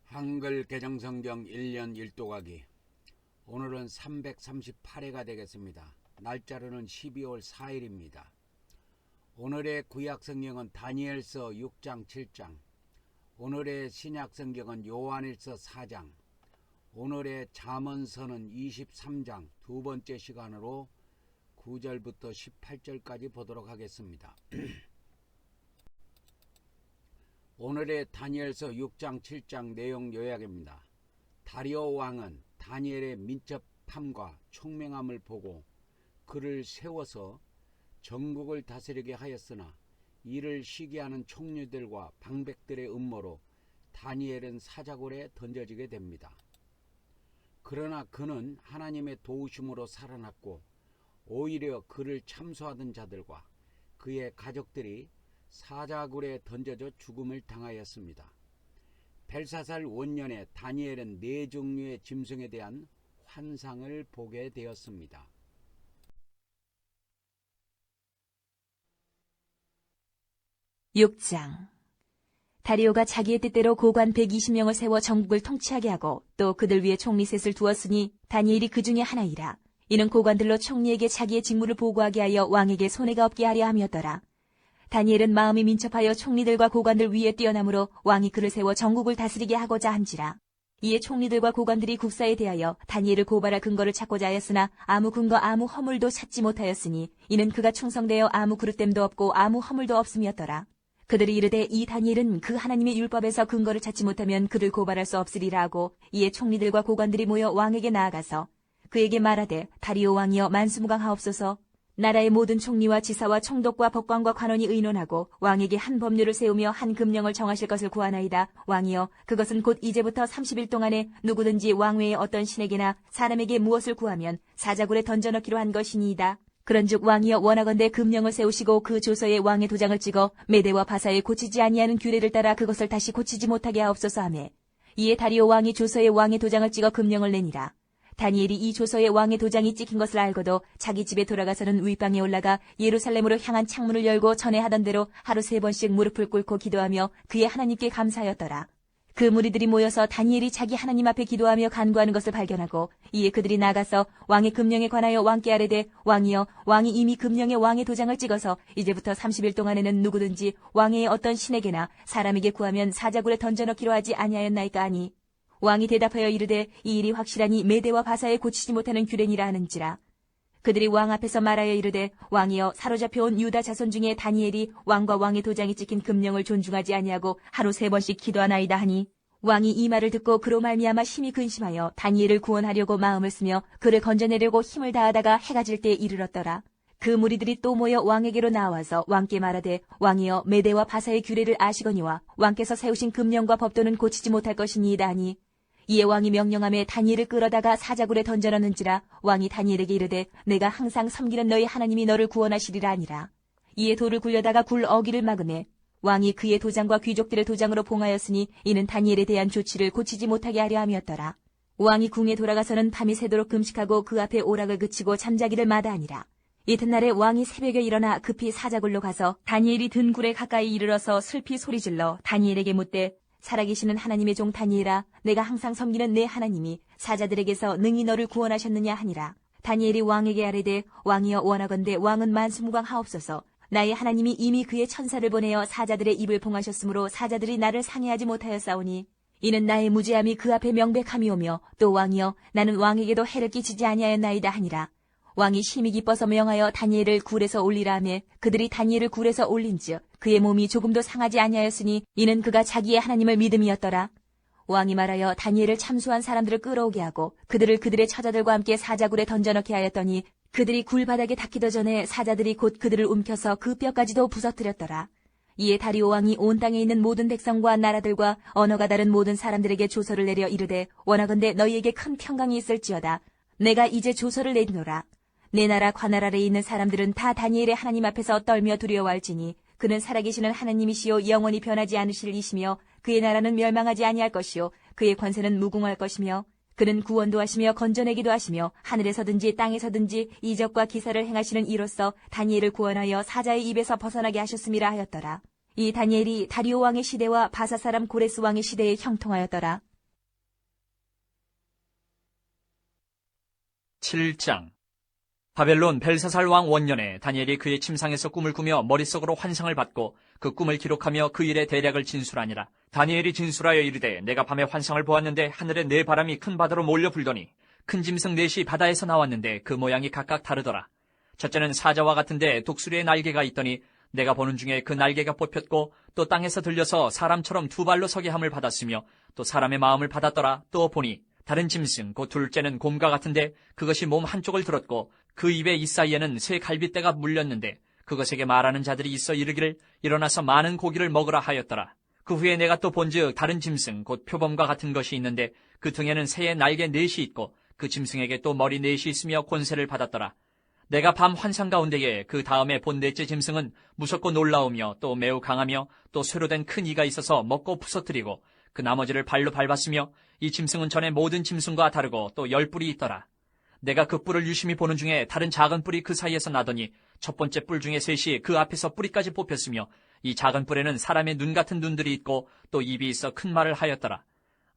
한글 개정성경 1년 1도가기. 오늘은 338회가 되겠습니다. 날짜로는 12월 4일입니다. 오늘의 구약성경은 다니엘서 6장 7장, 오늘의 신약성경은 요한일서 4장, 오늘의 잠언서는 23장 두 번째 시간으로 9절부터 18절까지 보도록 하겠습니다. 오늘의 다니엘서 6장 7장 내용 요약입니다. 다리오 왕은 다니엘의 민첩함과 총명함을 보고 그를 세워서 전국을 다스리게 하였으나 이를 시기하는 총리들과 방백들의 음모로 다니엘은 사자굴에 던져지게 됩니다. 그러나 그는 하나님의 도우심으로 살아났고 오히려 그를 참소하던 자들과 그의 가족들이 사자굴에 던져져 죽음을 당하였습니다. 벨사살 원년에 다니엘은 네 종류의 짐승에 대한 환상을 보게 되었습니다. (6장) 다리오가 자기의 뜻대로 고관 120명을 세워 전국을 통치하게 하고 또 그들 위에 총리 셋을 두었으니 다니엘이 그 중에 하나이라. 이는 고관들로 총리에게 자기의 직무를 보고하게 하여 왕에게 손해가 없게 하려 함이었더라. 다니엘은 마음이 민첩하여 총리들과 고관들 위에 뛰어나므로 왕이 그를 세워 전국을 다스리게 하고자 한지라. 이에 총리들과 고관들이 국사에 대하여 다니엘을 고발할 근거를 찾고자 하였으나 아무 근거 아무 허물도 찾지 못하였으니 이는 그가 충성되어 아무 그릇됨도 없고 아무 허물도 없음이었더라. 그들이 이르되 이 다니엘은 그 하나님의 율법에서 근거를 찾지 못하면 그를 고발할 수 없으리라 하고, 이에 총리들과 고관들이 모여 왕에게 나아가서 그에게 말하되 다리오 왕이여 만수무강하옵소서. 나라의 모든 총리와 지사와 총독과 법관과 관원이 의논하고 왕에게 한 법률을 세우며 한 금령을 정하실 것을 구하나이다. 왕이여, 그것은 곧 이제부터 30일 동안에 누구든지 왕 외에 어떤 신에게나 사람에게 무엇을 구하면 사자굴에 던져넣기로 한 것이니이다. 그런즉 왕이여, 원하건대 금령을 세우시고 그 조서에 왕의 도장을 찍어 메대와 바사에 고치지 아니하는 규례를 따라 그것을 다시 고치지 못하게 하옵소서 하매, 이에 다리오 왕이 조서에 왕의 도장을 찍어 금령을 내니라. 다니엘이 이 조서에 왕의 도장이 찍힌 것을 알고도 자기 집에 돌아가서는 윗방에 올라가 예루살렘으로 향한 창문을 열고 전에 하던 대로 하루 3번씩 무릎을 꿇고 기도하며 그의 하나님께 감사하였더라. 그 무리들이 모여서 다니엘이 자기 하나님 앞에 기도하며 간구하는 것을 발견하고, 이에 그들이 나가서 왕의 금령에 관하여 왕께 아뢰되, 왕이여, 왕이 이미 금령에 왕의 도장을 찍어서 이제부터 30일 동안에는 누구든지 왕의 어떤 신에게나 사람에게 구하면 사자굴에 던져넣기로 하지 아니하였나이까 하니, 왕이 대답하여 이르되 이 일이 확실하니 메대와 바사에 고치지 못하는 규례니라 하는지라. 그들이 왕 앞에서 말하여 이르되, 왕이여, 사로잡혀온 유다 자손 중에 다니엘이 왕과 왕의 도장이 찍힌 금령을 존중하지 아니하고 하루 3번씩 기도하나이다 하니, 왕이 이 말을 듣고 그로 말미암아 심히 근심하여 다니엘을 구원하려고 마음을 쓰며 그를 건져내려고 힘을 다하다가 해가 질 때에 이르렀더라. 그 무리들이 또 모여 왕에게로 나와서 왕께 말하되, 왕이여, 메대와 바사의 규례를 아시거니와 왕께서 세우신 금령과 법도는 고치지 못할 것이니이다 하니, 이에 왕이 명령하며 다니엘을 끌어다가 사자굴에 던져넣는지라. 왕이 다니엘에게 이르되 내가 항상 섬기는 너희 하나님이 너를 구원하시리라 하니라. 이에 돌을 굴려다가 굴 어기를 막으매 왕이 그의 도장과 귀족들의 도장으로 봉하였으니 이는 다니엘에 대한 조치를 고치지 못하게 하려 함이었더라. 왕이 궁에 돌아가서는 밤이 새도록 금식하고 그 앞에 오락을 그치고 잠자기를 마다하니라. 이튿날에 왕이 새벽에 일어나 급히 사자굴로 가서 다니엘이 든 굴에 가까이 이르러서 슬피 소리질러 다니엘에게 묻되, 살아계시는 하나님의 종 다니엘아, 내가 항상 섬기는 내 하나님이 사자들에게서 능히 너를 구원하셨느냐 하니라. 다니엘이 왕에게 아뢰되, 왕이여, 원하건대 왕은 만수무강하옵소서. 나의 하나님이 이미 그의 천사를 보내어 사자들의 입을 봉하셨으므로 사자들이 나를 상해하지 못하였사오니 이는 나의 무죄함이 그 앞에 명백함이오며, 또 왕이여, 나는 왕에게도 해를 끼치지 아니하였나이다 하니라. 왕이 심히 기뻐서 명하여 다니엘을 굴에서 올리라 하며 그들이 다니엘을 굴에서 올린즉 그의 몸이 조금도 상하지 아니하였으니 이는 그가 자기의 하나님을 믿음이었더라. 왕이 말하여 다니엘을 참수한 사람들을 끌어오게 하고 그들을 그들의 처자들과 함께 사자굴에 던져넣게 하였더니 그들이 굴 바닥에 닿기도 전에 사자들이 곧 그들을 움켜서 그 뼈까지도 부서뜨렸더라. 이에 다리오 왕이 온 땅에 있는 모든 백성과 나라들과 언어가 다른 모든 사람들에게 조서를 내려 이르되, 원하건대 너희에게 큰 평강이 있을지어다. 내가 이제 조서를 내리노라. 내 나라 관할 아래에 있는 사람들은 다 다니엘의 하나님 앞에서 떨며 두려워할지니 그는 살아계시는 하나님이시요 영원히 변하지 않으실 이시며 그의 나라는 멸망하지 아니할 것이요 그의 권세는 무궁할 것이며 그는 구원도 하시며 건져내기도 하시며 하늘에서든지 땅에서든지 이적과 기사를 행하시는 이로써 다니엘을 구원하여 사자의 입에서 벗어나게 하셨음이라 하였더라. 이 다니엘이 다리오 왕의 시대와 바사 사람 고레스 왕의 시대에 형통하였더라. 7장. 바벨론 벨사살 왕 원년에 다니엘이 그의 침상에서 꿈을 꾸며 머릿속으로 환상을 받고 그 꿈을 기록하며 그 일의 대략을 진술하니라. 다니엘이 진술하여 이르되 내가 밤에 환상을 보았는데 하늘에 네 바람이 큰 바다로 몰려 불더니 큰 짐승 넷이 바다에서 나왔는데 그 모양이 각각 다르더라. 첫째는 사자와 같은데 독수리의 날개가 있더니 내가 보는 중에 그 날개가 뽑혔고 또 땅에서 들려서 사람처럼 두 발로 서게 함을 받았으며 또 사람의 마음을 받았더라. 또 보니 다른 짐승 곧 둘째는 곰과 같은데 그것이 몸 한쪽을 들었고 그 입에 이 사이에는 새 갈빗대가 물렸는데 그것에게 말하는 자들이 있어 이르기를 일어나서 많은 고기를 먹으라 하였더라. 그 후에 내가 또 본즉 다른 짐승 곧 표범과 같은 것이 있는데 그 등에는 새의 날개 넷이 있고 그 짐승에게 또 머리 넷이 있으며 권세를 받았더라. 내가 밤 환상 가운데에 그 다음에 본 넷째 짐승은 무섭고 놀라우며 또 매우 강하며 또 쇠로 된 큰 이가 있어서 먹고 부서뜨리고 그 나머지를 발로 밟았으며 이 짐승은 전에 모든 짐승과 다르고 또 10뿔이 있더라. 내가 그 뿔을 유심히 보는 중에 다른 작은 뿔이 그 사이에서 나더니 첫 번째 뿔 중에 셋이 그 앞에서 뿌리까지 뽑혔으며 이 작은 뿔에는 사람의 눈 같은 눈들이 있고 또 입이 있어 큰 말을 하였더라.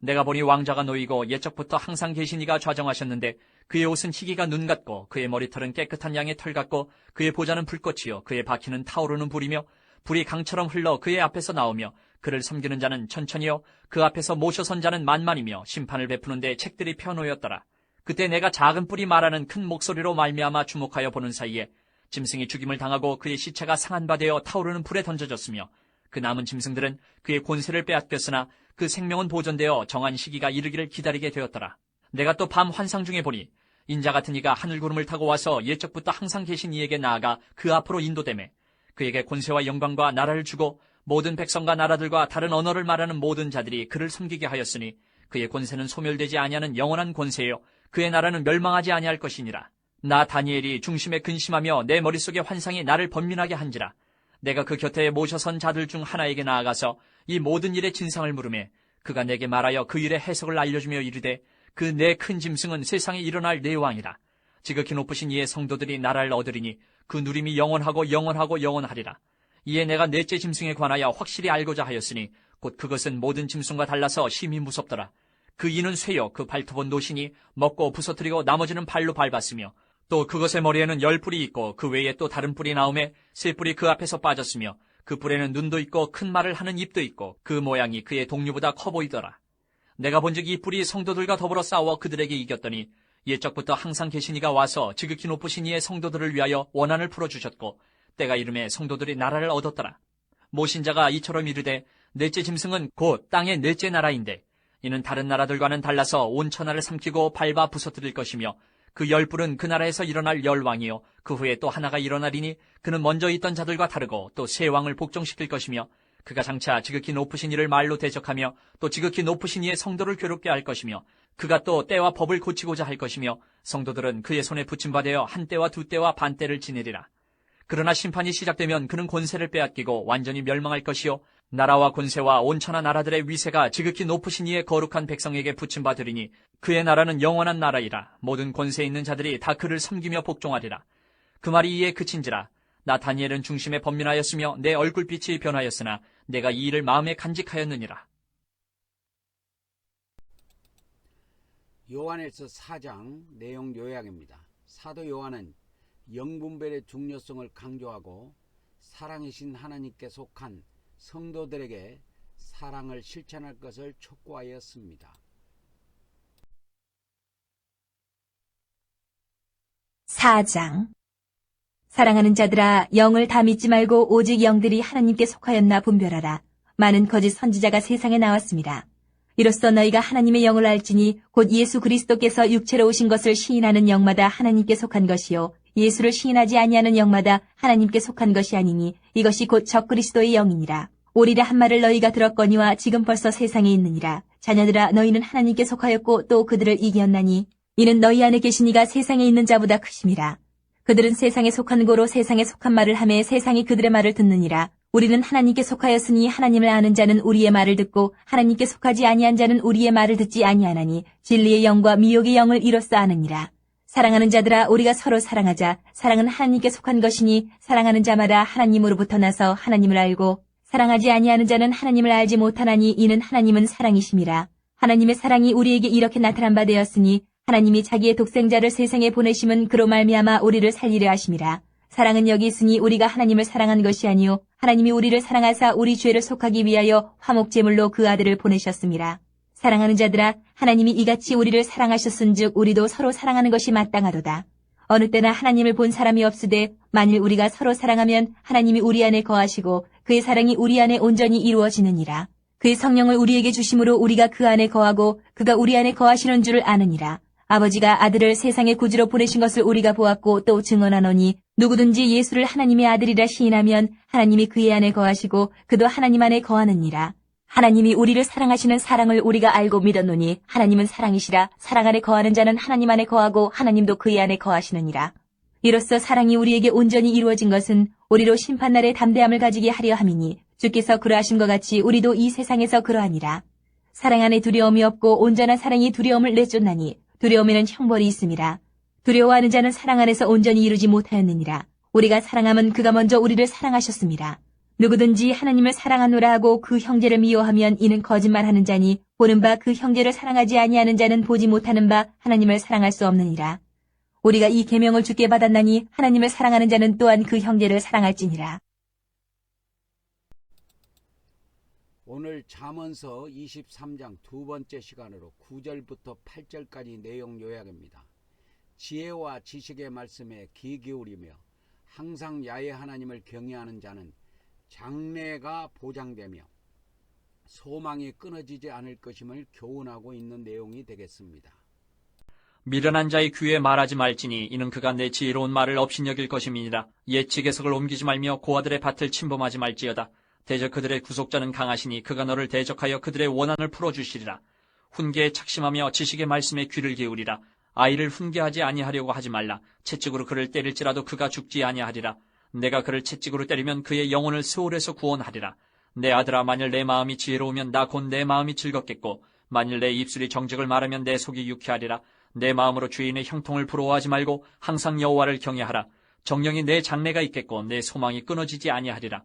내가 보니 왕자가 놓이고 옛적부터 항상 계신 이가 좌정하셨는데 그의 옷은 희기가 눈 같고 그의 머리털은 깨끗한 양의 털 같고 그의 보좌는 불꽃이요 그의 바퀴는 타오르는 불이며 불이 강처럼 흘러 그의 앞에서 나오며 그를 섬기는 자는 천천히요 그 앞에서 모셔 선 자는 만만이며 심판을 베푸는데 책들이 펴놓였더라. 그때 내가 작은 뿔이 말하는 큰 목소리로 말미암아 주목하여 보는 사이에 짐승이 죽임을 당하고 그의 시체가 상한 바 되어 타오르는 불에 던져졌으며 그 남은 짐승들은 그의 권세를 빼앗겼으나 그 생명은 보존되어 정한 시기가 이르기를 기다리게 되었더라. 내가 또 밤 환상 중에 보니 인자 같은 이가 하늘구름을 타고 와서 옛적부터 항상 계신 이에게 나아가 그 앞으로 인도되매 그에게 권세와 영광과 나라를 주고 모든 백성과 나라들과 다른 언어를 말하는 모든 자들이 그를 섬기게 하였으니 그의 권세는 소멸되지 아니하는 영원한 권세요 그의 나라는 멸망하지 아니할 것이니라. 나 다니엘이 중심에 근심하며 내 머릿속의 환상이 나를 번민하게 한지라. 내가 그 곁에 모셔선 자들 중 하나에게 나아가서 이 모든 일의 진상을 물으매 그가 내게 말하여 그 일의 해석을 알려주며 이르되 그 네 큰 짐승은 세상에 일어날 네 왕이라. 지극히 높으신 이의 성도들이 나라를 얻으리니 그 누림이 영원하고 영원하고 영원하리라. 이에 내가 넷째 짐승에 관하여 확실히 알고자 하였으니 곧 그것은 모든 짐승과 달라서 심히 무섭더라. 그 이는 쇠요 그 발톱은 노시니 먹고 부서뜨리고 나머지는 발로 밟았으며 또 그것의 머리에는 10뿔이 있고 그 외에 또 다른 뿔이 나오매 세 뿔이 그 앞에서 빠졌으며 그 뿔에는 눈도 있고 큰 말을 하는 입도 있고 그 모양이 그의 동류보다 커 보이더라. 내가 본즉 이 뿔이 성도들과 더불어 싸워 그들에게 이겼더니 옛적부터 항상 계신 이가 와서 지극히 높으신 이의 성도들을 위하여 원한을 풀어주셨고 때가 이름에 성도들이 나라를 얻었더라. 모신자가 이처럼 이르되 넷째 짐승은 곧 땅의 넷째 나라인데 이는 다른 나라들과는 달라서 온 천하를 삼키고 밟아 부서뜨릴 것이며 그 10뿔은 그 나라에서 일어날 10왕이요 그 후에 또 하나가 일어나리니 그는 먼저 있던 자들과 다르고 또 세 왕을 복종시킬 것이며 그가 장차 지극히 높으신 이를 말로 대적하며 또 지극히 높으신 이의 성도를 괴롭게 할 것이며 그가 또 때와 법을 고치고자 할 것이며 성도들은 그의 손에 붙임받아 한 때와 두 때와 반 때를 지내리라. 그러나 심판이 시작되면 그는 권세를 빼앗기고 완전히 멸망할 것이요 나라와 권세와 온천하 나라들의 위세가 지극히 높으신 이의 거룩한 백성에게 붙임받으리니 그의 나라는 영원한 나라이라. 모든 권세 있는 자들이 다 그를 섬기며 복종하리라. 그 말이 이에 그친지라. 나 다니엘은 중심에 번민하였으며 내 얼굴빛이 변하였으나 내가 이 일을 마음에 간직하였느니라. 요한일서 4장 내용 요약입니다. 사도 요한은 영분별의 중요성을 강조하고 사랑이신 하나님께 속한 성도들에게 사랑을 실천할 것을 촉구하였습니다. 4장. 사랑하는 자들아, 영을 다 믿지 말고 오직 영들이 하나님께 속하였나 분별하라. 많은 거짓 선지자가 세상에 나왔습니다. 이로써 너희가 하나님의 영을 알지니 곧 예수 그리스도께서 육체로 오신 것을 시인하는 영마다 하나님께 속한 것이요 예수를 시인하지 아니하는 영마다 하나님께 속한 것이 아니니 이것이 곧 적그리스도의 영이니라. 오리라 한 말을 너희가 들었거니와 지금 벌써 세상에 있느니라. 자녀들아, 너희는 하나님께 속하였고 또 그들을 이겼나니 이는 너희 안에 계신 이가 세상에 있는 자보다 크심이라. 그들은 세상에 속한 고로 세상에 속한 말을 하매 세상이 그들의 말을 듣느니라. 우리는 하나님께 속하였으니 하나님을 아는 자는 우리의 말을 듣고 하나님께 속하지 아니한 자는 우리의 말을 듣지 아니하나니 진리의 영과 미혹의 영을 이로써 아느니라. 사랑하는 자들아, 우리가 서로 사랑하자. 사랑은 하나님께 속한 것이니 사랑하는 자마다 하나님으로부터 나서 하나님을 알고 사랑하지 아니하는 자는 하나님을 알지 못하나니 이는 하나님은 사랑이심이라. 하나님의 사랑이 우리에게 이렇게 나타난 바 되었으니 하나님이 자기의 독생자를 세상에 보내심은 그로 말미암아 우리를 살리려 하심이라. 사랑은 여기 있으니 우리가 하나님을 사랑한 것이 아니요 하나님이 우리를 사랑하사 우리 죄를 속하기 위하여 화목제물로 그 아들을 보내셨습니다. 사랑하는 자들아, 하나님이 이같이 우리를 사랑하셨은즉 우리도 서로 사랑하는 것이 마땅하도다. 어느 때나 하나님을 본 사람이 없으되 만일 우리가 서로 사랑하면 하나님이 우리 안에 거하시고 그의 사랑이 우리 안에 온전히 이루어지느니라. 그의 성령을 우리에게 주심으로 우리가 그 안에 거하고 그가 우리 안에 거하시는 줄을 아느니라. 아버지가 아들을 세상의 구주로 보내신 것을 우리가 보았고 또 증언하노니 누구든지 예수를 하나님의 아들이라 시인하면 하나님이 그의 안에 거하시고 그도 하나님 안에 거하느니라. 하나님이 우리를 사랑하시는 사랑을 우리가 알고 믿었노니 하나님은 사랑이시라. 사랑 안에 거하는 자는 하나님 안에 거하고 하나님도 그의 안에 거하시느니라. 이로써 사랑이 우리에게 온전히 이루어진 것은 우리로 심판날에 담대함을 가지게 하려 함이니 주께서 그러하신 것 같이 우리도 이 세상에서 그러하니라. 사랑 안에 두려움이 없고 온전한 사랑이 두려움을 내쫓나니 두려움에는 형벌이 있음이라. 두려워하는 자는 사랑 안에서 온전히 이루지 못하였느니라. 우리가 사랑함은 그가 먼저 우리를 사랑하셨습니다. 누구든지 하나님을 사랑하노라 하고 그 형제를 미워하면 이는 거짓말하는 자니 보는 바 그 형제를 사랑하지 아니하는 자는 보지 못하는 바 하나님을 사랑할 수 없느니라. 우리가 이 계명을 주께 받았나니 하나님을 사랑하는 자는 또한 그 형제를 사랑할지니라. 오늘 잠언서 23장 두 번째 시간으로 9절부터 8절까지 내용 요약입니다. 지혜와 지식의 말씀에 귀 기울이며 항상 야훼 하나님을 경외하는 자는 장래가 보장되며 소망이 끊어지지 않을 것임을 교훈하고 있는 내용이 되겠습니다. 미련한 자의 귀에 말하지 말지니 이는 그가 내 지혜로운 말을 업신여길 것임이니라. 옛 지계석을 옮기지 말며 고아들의 밭을 침범하지 말지어다. 대적 그들의 구속자는 강하시니 그가 너를 대적하여 그들의 원한을 풀어주시리라. 훈계에 착심하며 지식의 말씀에 귀를 기울이라. 아이를 훈계하지 아니하려고 하지 말라. 채찍으로 그를 때릴지라도 그가 죽지 아니하리라. 내가 그를 채찍으로 때리면 그의 영혼을 스올에서 구원하리라. 내 아들아, 만일 내 마음이 지혜로우면 나 곧 내 마음이 즐겁겠고 만일 내 입술이 정직을 말하면 내 속이 유쾌하리라. 내 마음으로 주인의 형통을 부러워하지 말고 항상 여호와를 경외하라. 정령이 내 장래가 있겠고 내 소망이 끊어지지 아니하리라.